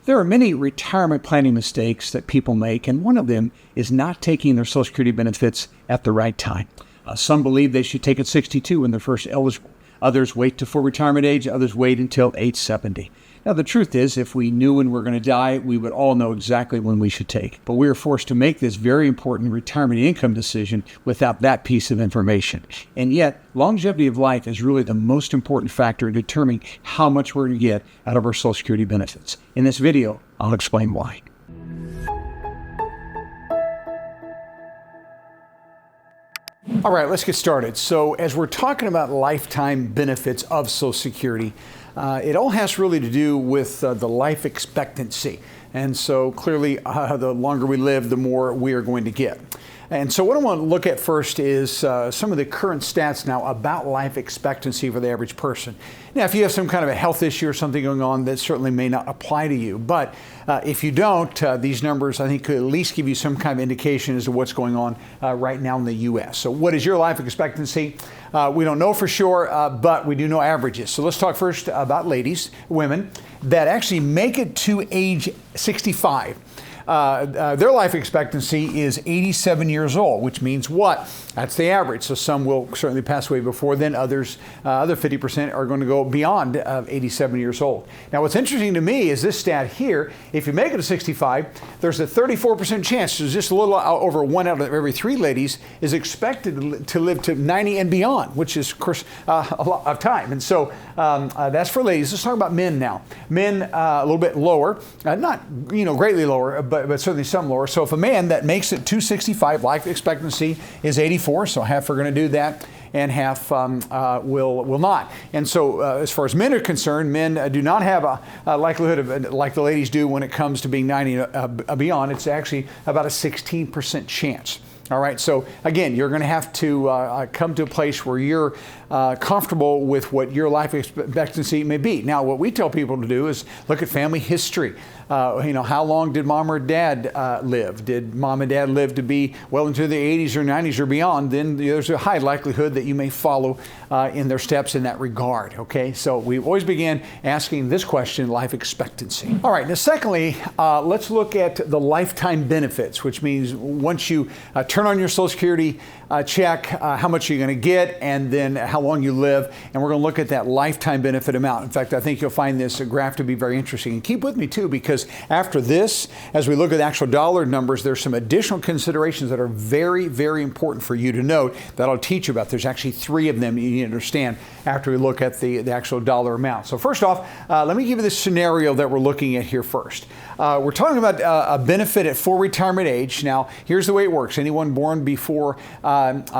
There are many retirement planning mistakes that people make, and one of them is not taking their Social Security benefits at the right time. Some believe they should take at 62 when they're first eligible. Others wait to full retirement age. Others wait until age 70. Now, the truth is, if we knew when we were going to die, we would all know exactly when we should take. But we are forced to make this very important retirement income decision without that piece of information. And yet, longevity of life is really the most important factor in determining how much we're going to get out of our Social Security benefits. In this video, I'll explain why. All right, let's get started. So as we're talking about lifetime benefits of Social Security, it all has really to do with the life expectancy. And so clearly, the longer we live, the more we are going to get. And so what I want to look at first is some of the current stats now about life expectancy for the average person. Now, if you have some kind of a health issue or something going on, that certainly may not apply to you. But if you don't, these numbers, I think, could at least give you some kind of indication as to what's going on right now in the U.S. So what is your life expectancy? We don't know for sure, but we do know averages. So let's talk first about women that actually make it to age 65. Their life expectancy is 87 years old, which means what? That's the average. So some will certainly pass away before then. Others, other 50% are going to go beyond 87 years old. Now, what's interesting to me is this stat here. If you make it to 65, there's a 34% chance, so just a little over 1 out of every 3 ladies is expected to live to 90 and beyond, which is, of course, a lot of time. And so that's for ladies. Let's talk about men now. Men, a little bit lower, not greatly lower, but certainly some lower. So if a man that makes it to 65, life expectancy is 84, so half are going to do that and half will not. And so as far as men are concerned, men do not have a likelihood of, like the ladies do when it comes to being 90 beyond. It's actually about a 16% chance. All right, so again, you're going to have to come to a place where you're comfortable with what your life expectancy may be. Now, what we tell people to do is look at family history. How long did mom or dad live? Did mom and dad live to be well into the 80s or 90s or beyond? Then there's a high likelihood that you may follow in their steps in that regard. Okay, so we always begin asking this question, life expectancy. All right, now secondly, let's look at the lifetime benefits, which means once you turn on your Social Security check, how much you're going to get, and then how long you live. And we're going to look at that lifetime benefit amount. In fact, I think you'll find this graph to be very interesting. And keep with me too, because after this, as we look at the actual dollar numbers, there's some additional considerations that are very, very important for you to note that I'll teach you about. There's actually 3 of them you need to understand after we look at the actual dollar amount. So first off, let me give you this scenario that we're looking at here first. We're talking about a benefit at full retirement age. Now, here's the way it works. Anyone born before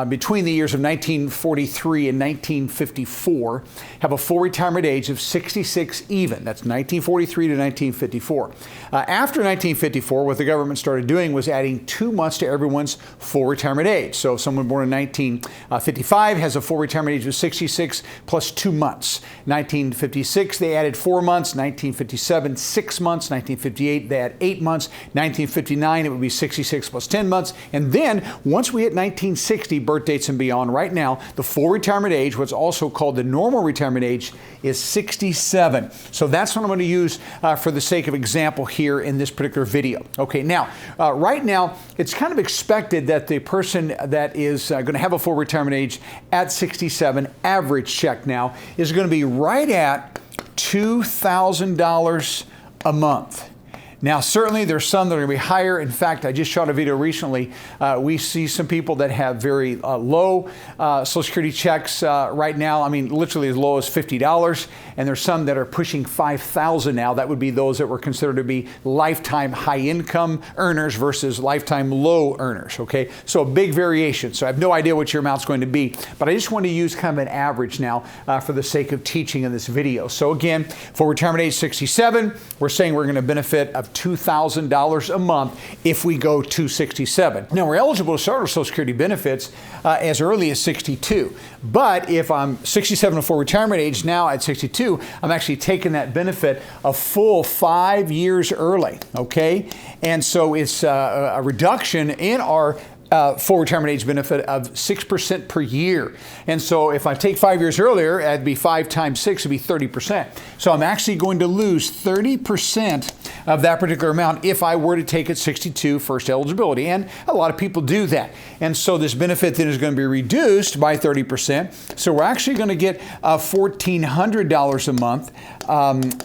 between the years of 1943 and 1954 have a full retirement age of 66 even. That's 1943 to 1954. After 1954, what the government started doing was adding 2 months to everyone's full retirement age. So someone born in 1955 has a full retirement age of 66 plus 2 months. 1956, they added 4 months. 1957, 6 months. 1958, they had 8 months. 1959, it would be 66 plus 10 months. And then once we hit 1960, birth dates and beyond, right now, the full retirement age, what's also called the normal retirement age, is 67. So that's what I'm going to use for the sake of example here in this particular video. Okay, now, right now, it's kind of expected that the person that is going to have a full retirement age at 67, average check now, is going to be right at $2,000 a month. Now, certainly there's some that are going to be higher. In fact, I just shot a video recently. We see some people that have very low Social Security checks right now. I mean, literally as low as $50. And there's some that are pushing $5,000 now. That would be those that were considered to be lifetime high income earners versus lifetime low earners. Okay, so a big variation. So I have no idea what your amount's going to be, but I just want to use kind of an average now for the sake of teaching in this video. So again, for retirement age 67, we're saying we're going to benefit of $2,000 a month if we go to 67. Now, we're eligible to start our Social Security benefits as early as 62. But if I'm 67 and full retirement age now at 62, I'm actually taking that benefit a full 5 years early, okay? And so it's a reduction in our full retirement age benefit of 6% per year. And so if I take 5 years earlier, that'd be 5 times 6 would be 30%. So I'm actually going to lose 30% of that particular amount if I were to take at 62 first eligibility. And a lot of people do that. And so this benefit then is going to be reduced by 30%. So we're actually going to get $1,400 a month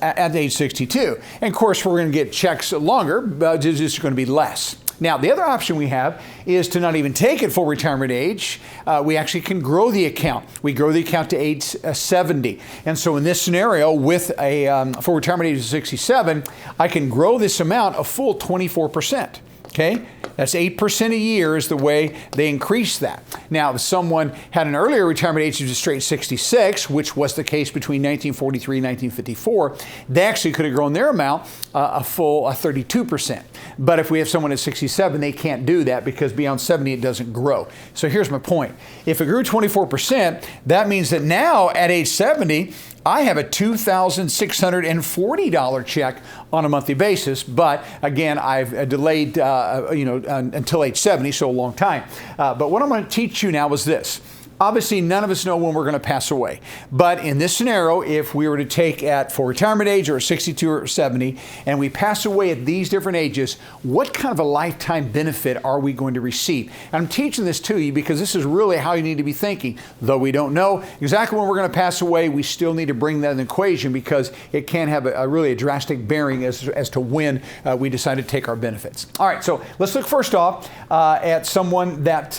at age 62. And of course, we're going to get checks longer, but it's just going to be less. Now, the other option we have is to not even take it full retirement age. We actually can grow the account. We grow the account to age 70. And so in this scenario, with a full retirement age of 67, I can grow this amount a full 24%. Okay, that's 8% a year is the way they increase that. Now, if someone had an earlier retirement age of straight 66, which was the case between 1943 and 1954, they actually could have grown their amount a full 32%. But if we have someone at 67, they can't do that because beyond 70, it doesn't grow. So here's my point. If it grew 24%, that means that now at age 70, I have a $2,640 check on a monthly basis, but again, I've delayed, until age 70, so a long time. But what I'm going to teach you now is this. Obviously, none of us know when we're going to pass away. But in this scenario, if we were to take at full retirement age or 62 or 70, and we pass away at these different ages, what kind of a lifetime benefit are we going to receive? And I'm teaching this to you because this is really how you need to be thinking. Though we don't know exactly when we're going to pass away, we still need to bring that in the equation because it can have a really drastic bearing as to when we decide to take our benefits. All right, so let's look first off at someone that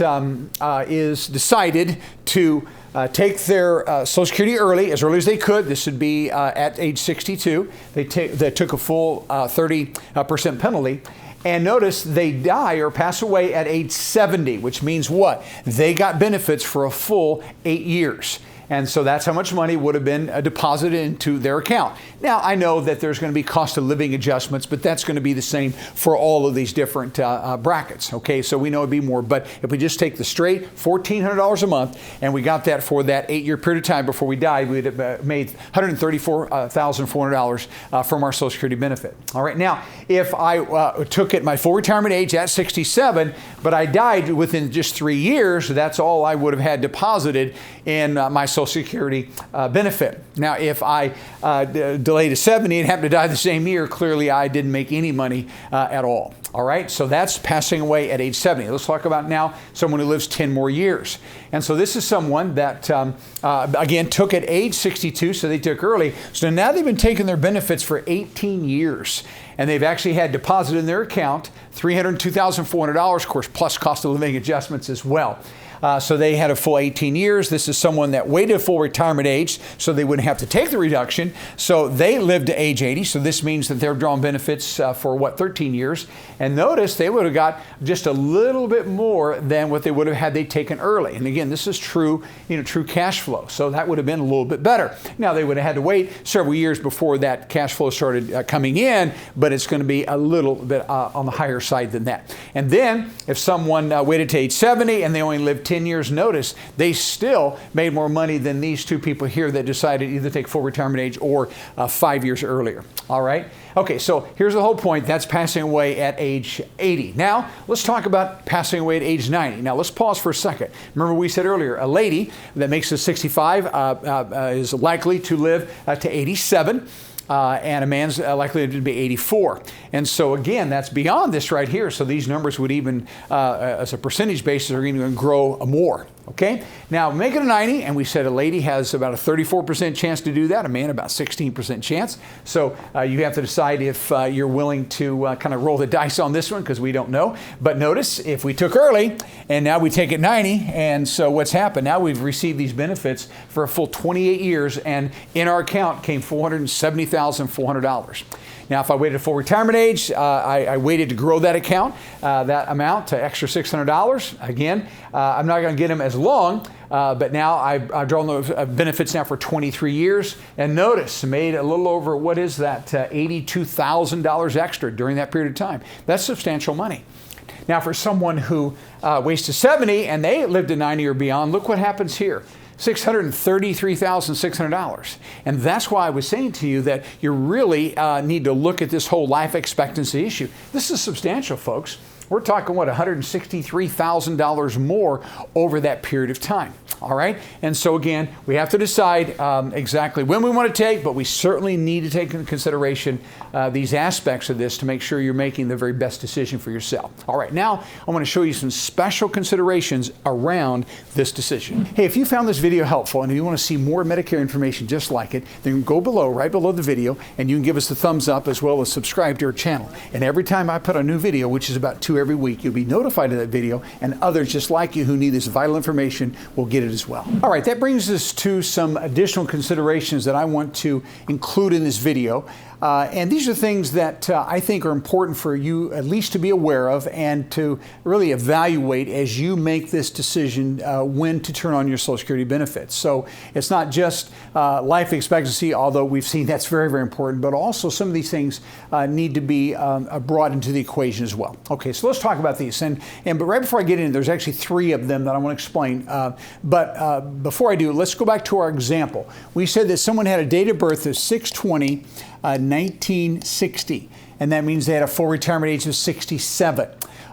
is decided to take their Social Security early as they could. This would be at age 62. They took a full 30% penalty. And notice they die or pass away at age 70, which means what? They got benefits for a full 8 years. And so that's how much money would have been deposited into their account. Now, I know that there's going to be cost of living adjustments, but that's going to be the same for all of these different brackets. Okay, so we know it'd be more. But if we just take the straight $1,400 a month, and we got that for that 8-year period of time before we died, we'd have made $134,400 from our Social Security benefit. All right, now, if I took it my full retirement age at 67, but I died within just 3 years, that's all I would have had deposited in my Social Security benefit. Now, if I delayed to 70 and happened to die the same year, clearly I didn't make any money at all. All right, so that's passing away at age 70. Let's talk about now someone who lives 10 more years. And so this is someone that, again, took at age 62, so they took early. So now they've been taking their benefits for 18 years. And they've actually had deposited in their account $302,400, of course, plus cost of living adjustments as well. So they had a full 18 years. This is someone that waited full retirement age, so they wouldn't have to take the reduction. So they lived to age 80. So this means that they're drawing benefits for 13 years. And notice they would have got just a little bit more than what they would have had they taken early. And again, this is true cash flow. So that would have been a little bit better. Now they would have had to wait several years before that cash flow started coming in, but it's going to be a little bit on the higher side than that. And then if someone waited to age 70 and they only lived 10 years, notice they still made more money than these two people here that decided either take full retirement age or 5 years earlier. All right. Okay, so here's the whole point. That's passing away at age 80. Now, let's talk about passing away at age 90. Now, let's pause for a second. Remember we said earlier, a lady that makes it 65 is likely to live to 87. And a man's likely to be 84. And so again, that's beyond this right here. So these numbers would even, as a percentage basis, are going to grow more. Okay? Now, make it a 90, and we said a lady has about a 34% chance to do that, a man about 16% chance. So you have to decide if you're willing to kind of roll the dice on this one, because we don't know. But notice, if we took early, and now we take it 90, and so what's happened? Now we've received these benefits for a full 28 years, and in our account came $470,400. Now, if I waited full retirement age, I waited to grow that account, that amount to extra $600. Again, I'm not going to get them as long, but now I've drawn those benefits now for 23 years. And notice, made a little over, what is that, $82,000 extra during that period of time. That's substantial money. Now, for someone who waits to 70 and they live to 90 or beyond, look what happens here. $633,600. And that's why I was saying to you that you really need to look at this whole life expectancy issue. This is substantial, folks. we're talking, what, $163,000 more over that period of time. All right. And so again, we have to decide exactly when we want to take, but we certainly need to take into consideration these aspects of this to make sure you're making the very best decision for yourself. All right. Now I want to show you some special considerations around this decision. Hey, if you found this video helpful and you want to see more Medicare information just like it, then go below, right below the video, and you can give us the thumbs up as well as subscribe to our channel. And every time I put a new video, which is about 2 every week, you'll be notified of that video, and others just like you who need this vital information will get it as well. All right, that brings us to some additional considerations that I want to include in this video. And these are things that I think are important for you at least to be aware of and to really evaluate as you make this decision when to turn on your Social Security benefits. So it's not just life expectancy, although we've seen that's very, very important, but also some of these things need to be brought into the equation as well. Okay, so let's talk about these. But right before I get in, there's actually 3 of them that I want to explain. But before I do, let's go back to our example. We said that someone had a date of birth of 6/20/1960, and that means they had a full retirement age of 67.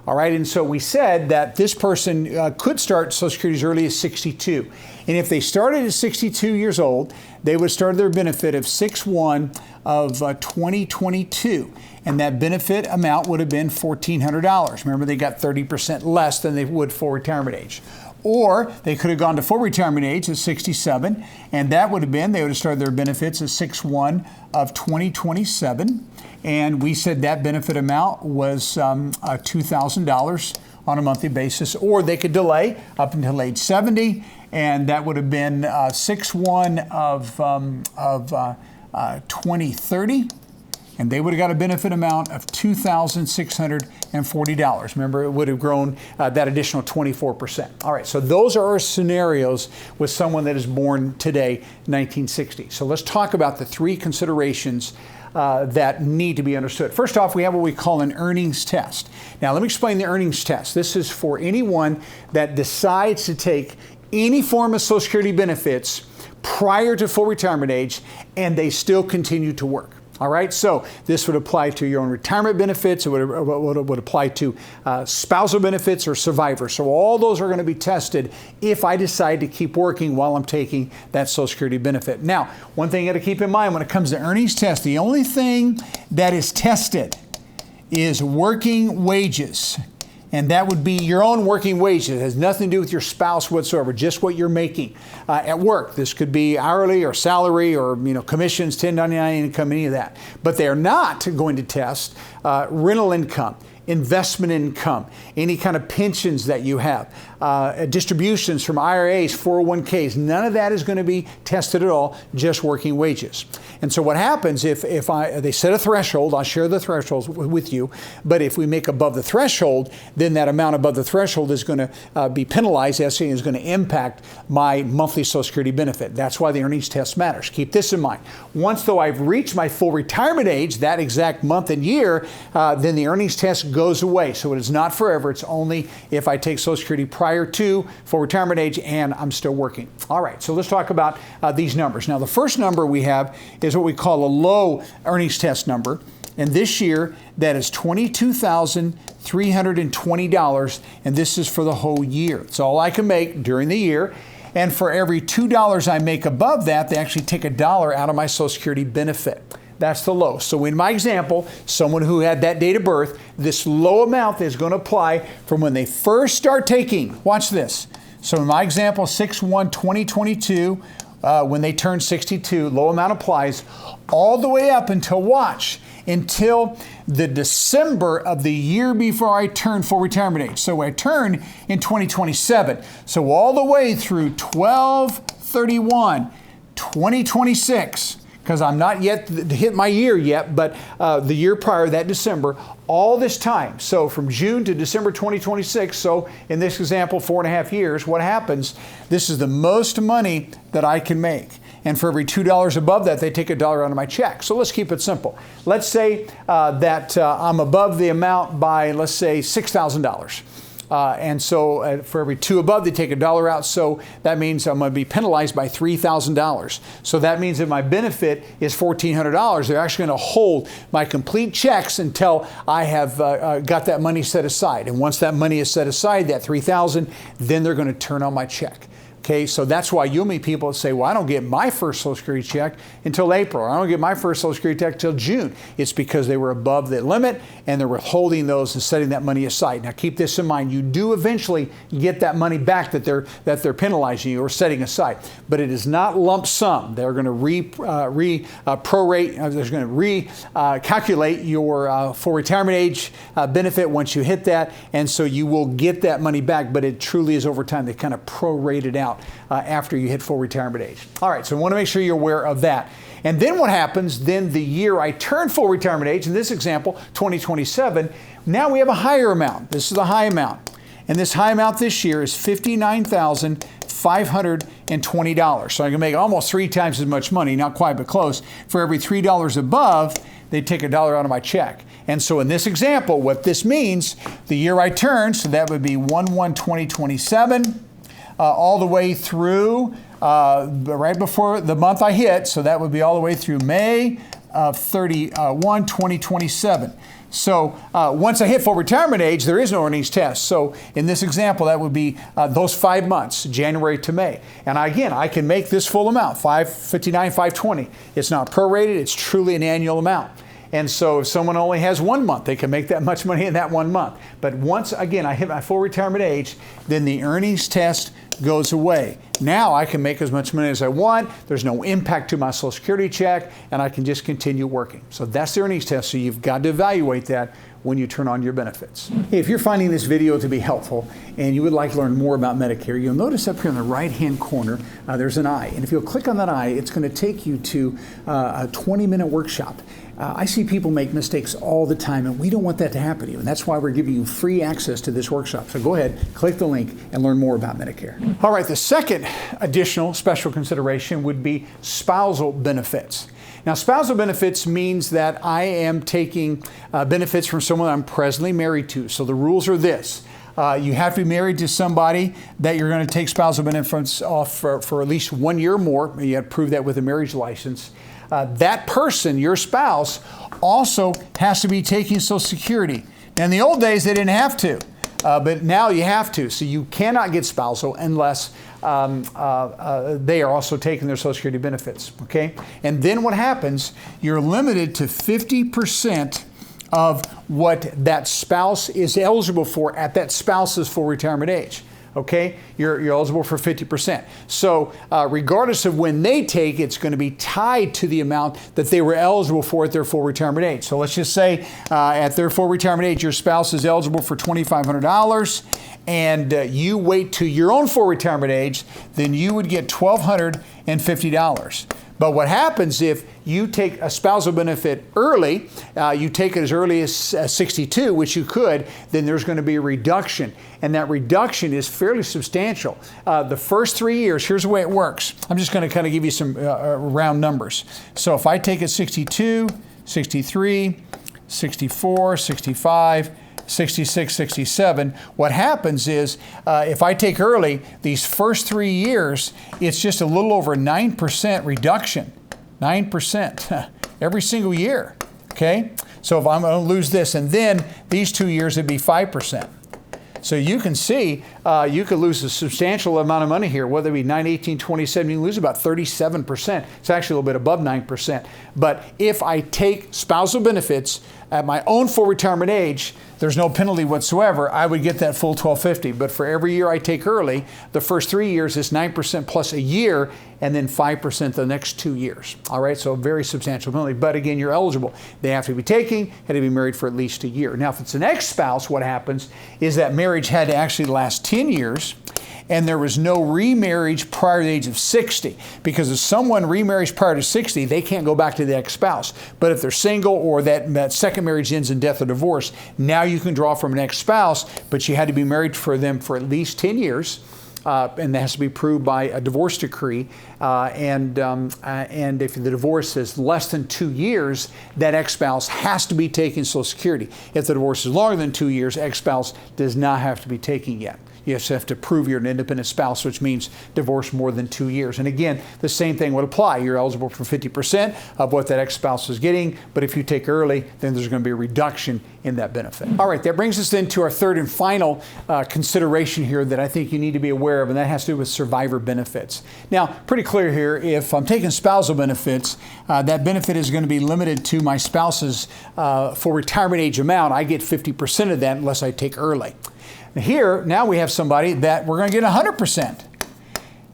All right, and so we said that this person could start Social Security as early as 62. And if they started at 62 years old, they would start their benefit of 6/1/2022. And that benefit amount would have been $1,400. Remember, they got 30% less than they would for retirement age. Or they could have gone to full retirement age at 67, and that would have been, they would have started their benefits at 6/1/2027. And we said that benefit amount was $2,000 on a monthly basis. Or they could delay up until age 70, and that would have been 6/1/2030. And they would have got a benefit amount of $2,640. Remember, it would have grown that additional 24%. All right, so those are our scenarios with someone that is born today, 1960. So let's talk about the 3 considerations that need to be understood. First off, we have what we call an earnings test. Now, let me explain the earnings test. This is for anyone that decides to take any form of Social Security benefits prior to full retirement age, and they still continue to work. All right, so this would apply to your own retirement benefits. It would apply to spousal benefits or survivor. So all those are going to be tested if I decide to keep working while I'm taking that Social Security benefit. Now, one thing you got to keep in mind when it comes to earnings test, the only thing that is tested is working wages. And that would be your own working wages. It has nothing to do with your spouse whatsoever, just what you're making at work. This could be hourly or salary or commissions, 1099 income, any of that. But they are not going to test rental income, investment income, any kind of pensions that you have, distributions from IRAs, 401ks. None of that is going to be tested at all, just working wages. And so what happens if they set a threshold, I'll share the thresholds with you, but if we make above the threshold, then that amount above the threshold is going to be penalized, is going to impact my monthly Social Security benefit. That's why the earnings test matters. Keep this in mind. Once though I've reached my full retirement age, that exact month and year, then the earnings test goes away. So it is not forever. It's only if I take Social Security prior to full retirement age and I'm still working. All right, so let's talk about these numbers. Now, the first number we have is what we call a low earnings test number. And this year, that is $22,320, and this is for the whole year. It's all I can make during the year. And for every $2 I make above that, they actually take $1 out of my Social Security benefit. That's the low. So in my example, someone who had that date of birth, this low amount is going to apply from when they first start taking. Watch this. So in my example, 6/1/2022, when they turn 62, low amount applies all the way up until, watch, until the December of the year before I turn full retirement age. So I turn in 2027. So all the way through 12/31/2026, because I'm not yet hit my year yet, but the year prior, that December, all this time. So from June to December 2026, so in this example, 4.5 years, what happens? This is the most money that I can make. And for every $2 above that, they take $1 out of my check. So let's keep it simple. Let's say that I'm above the amount by, let's say, $6,000. And so for every 2 above, they take $1 out. So that means I'm going to be penalized by $3,000. So that means that my benefit is $1,400. They're actually going to hold my complete checks until I have got that money set aside. And once that money is set aside, that $3,000, then they're going to turn on my check. Okay, so that's why you'll meet people that say, well, I don't get my first Social Security check until April, or I don't get my first Social Security check until June. It's because they were above the limit and they're withholding those and setting that money aside. Now keep this in mind, you do eventually get that money back that they're penalizing you or setting aside, but it is not lump sum. They're going to calculate your full retirement age benefit once you hit that, and so you will get that money back, but it truly is over time. They kind of prorate it out after you hit full retirement age. All right, so I want to make sure you're aware of that. And then what happens, then the year I turn full retirement age, in this example, 2027, now we have a higher amount. This is the high amount. And this high amount this year is $59,520. So I can make almost 3 times as much money, not quite, but close. For every $3 above, they take $1 out of my check. And so in this example, what this means, the year I turn, so that would be 1/1/2027, all the way through right before the month I hit, so that would be all the way through May of 2027. So once I hit full retirement age, there is no earnings test. So in this example, that would be those 5 months, January to May. And again, I can make this full amount, $559,520. It's not prorated, it's truly an annual amount. And so if someone only has 1 month, they can make that much money in that 1 month. But once, again, I hit my full retirement age, then the earnings test goes away. Now I can make as much money as I want. There's no impact to my Social Security check, and I can just continue working. So that's the earnings test. So you've got to evaluate that when you turn on your benefits. Hey, if you're finding this video to be helpful and you would like to learn more about Medicare, you'll notice up here in the right-hand corner, there's an I. And if you'll click on that I, it's going to take you to a 20-minute workshop. I see people make mistakes all the time, and we don't want that to happen to you. And that's why we're giving you free access to this workshop. So go ahead, click the link, and learn more about Medicare. All right, the second additional special consideration would be spousal benefits. Now, spousal benefits means that I am taking benefits from someone I'm presently married to. So the rules are this. You have to be married to somebody that you're going to take spousal benefits off for at least 1 year or more. You have to prove that with a marriage license. That person, your spouse, also has to be taking Social Security. Now, in the old days, they didn't have to, but now you have to. So you cannot get spousal unless they are also taking their Social Security benefits, okay? And then what happens, you're limited to 50% of what that spouse is eligible for at that spouse's full retirement age. Okay, you're eligible for 50%. So regardless of when they take, it's going to be tied to the amount that they were eligible for at their full retirement age. So let's just say at their full retirement age, your spouse is eligible for $2,500, and you wait to your own full retirement age, then you would get $1,250. But what happens if you take a spousal benefit early, you take it as early as 62, which you could, then there's going to be a reduction. And that reduction is fairly substantial. The first 3 years, here's the way it works. I'm just going to kind of give you some round numbers. So if I take it 62, 63, 64, 65, 66, 67, what happens is if I take early, these first 3 years, it's just a little over 9% reduction. 9% every single year, okay? So if I'm going to lose this, and then these 2 years, it'd be 5%. So you can see you could lose a substantial amount of money here, whether it be 9, 18, 27, you can lose about 37%. It's actually a little bit above 9%. But if I take spousal benefits at my own full retirement age, there's no penalty whatsoever. I would get that full $1,250. But for every year I take early, the first 3 years is 9% plus a year, and then 5% the next 2 years. All right, so a very substantial penalty. But again, you're eligible. They have to be taking, had to be married for at least a year. Now, if it's an ex-spouse, what happens is that marriage had to actually last 10 years, and there was no remarriage prior to the age of 60. Because if someone remarries prior to 60, they can't go back to the ex-spouse. But if they're single or that second marriage ends in death or divorce, now you can draw from an ex-spouse, but you had to be married for them for at least 10 years. and that has to be proved by a divorce decree. And if the divorce is less than 2 years, that ex-spouse has to be taking Social Security. If the divorce is longer than 2 years, ex-spouse does not have to be taking yet. You just have to prove you're an independent spouse, which means divorce more than 2 years. And again, the same thing would apply. You're eligible for 50% of what that ex-spouse is getting, but if you take early, then there's going to be a reduction in that benefit. All right, that brings us then to our third and final consideration here that I think you need to be aware of, and that has to do with survivor benefits. Now, pretty clear here, if I'm taking spousal benefits, that benefit is going to be limited to my spouse's full retirement age amount. I get 50% of that unless I take early. Here, now we have somebody that we're going to get 100%.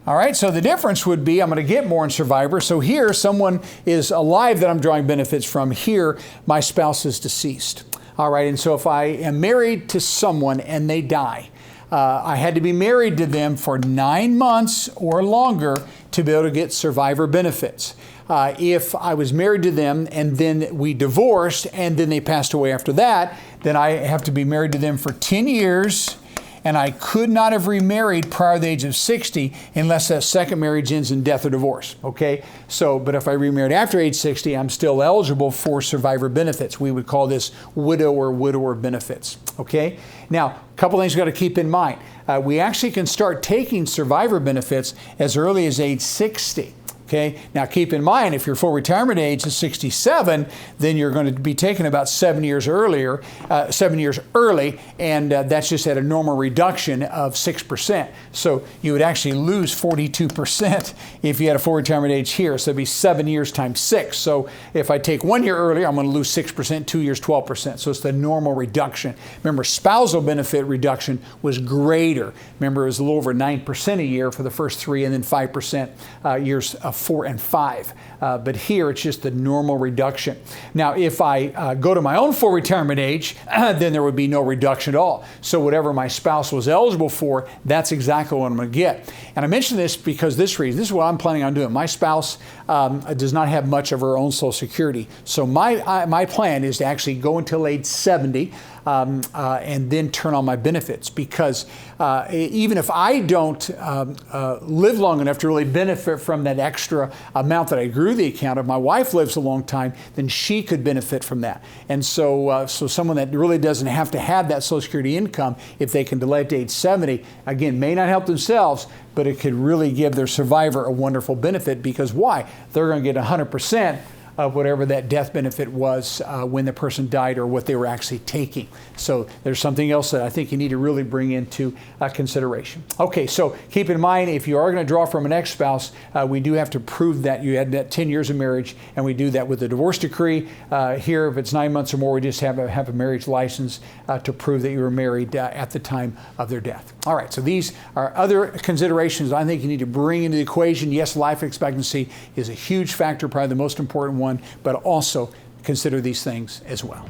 All right, so the difference would be I'm going to get more in survivor. So here, someone is alive that I'm drawing benefits from. Here, my spouse is deceased. All right, and so if I am married to someone and they die, I had to be married to them for 9 months or longer to be able to get survivor benefits. If I was married to them and then we divorced and then they passed away after that, then I have to be married to them for 10 years, and I could not have remarried prior to the age of 60 unless that second marriage ends in death or divorce, okay? So, but if I remarried after age 60, I'm still eligible for survivor benefits. We would call this widow or widower benefits, okay? Now, a couple things you've got to keep in mind. We actually can start taking survivor benefits as early as age 60. Okay. Now keep in mind, if your full retirement age is 67, then you're going to be taken about 7 years early, and that's just at a normal reduction of 6%. So you would actually lose 42% if you had a full retirement age here. So it'd be 7 years times 6. So if I take 1 year earlier, I'm going to lose 6%, 2 years, 12%. So it's the normal reduction. Remember, spousal benefit reduction was greater. Remember, it was a little over 9% a year for the first 3, and then 5% years 4 and 5. But here it's just the normal reduction. Now, if I go to my own full retirement age, then there would be no reduction at all. So whatever my spouse was eligible for, that's exactly what I'm going to get. And I mention this because this is what I'm planning on doing. My spouse does not have much of her own Social Security. So my plan is to actually go until age 70 and then turn on my benefits, because even if I don't live long enough to really benefit from that extra amount that I grew the account, if my wife lives a long time, then she could benefit from that. And so someone that really doesn't have to have that Social Security income, if they can delay it to age 70, again, may not help themselves, but it could really give their survivor a wonderful benefit. Because why? They're going to get 100% of whatever that death benefit was when the person died, or what they were actually taking. So there's something else that I think you need to really bring into consideration. Okay, so keep in mind, if you are going to draw from an ex-spouse, we do have to prove that you had that 10 years of marriage, and we do that with a divorce decree. Here, if it's 9 months or more, we just have a marriage license to prove that you were married at the time of their death. All right, so these are other considerations I think you need to bring into the equation. Yes, life expectancy is a huge factor, probably the most important one, but also consider these things as well.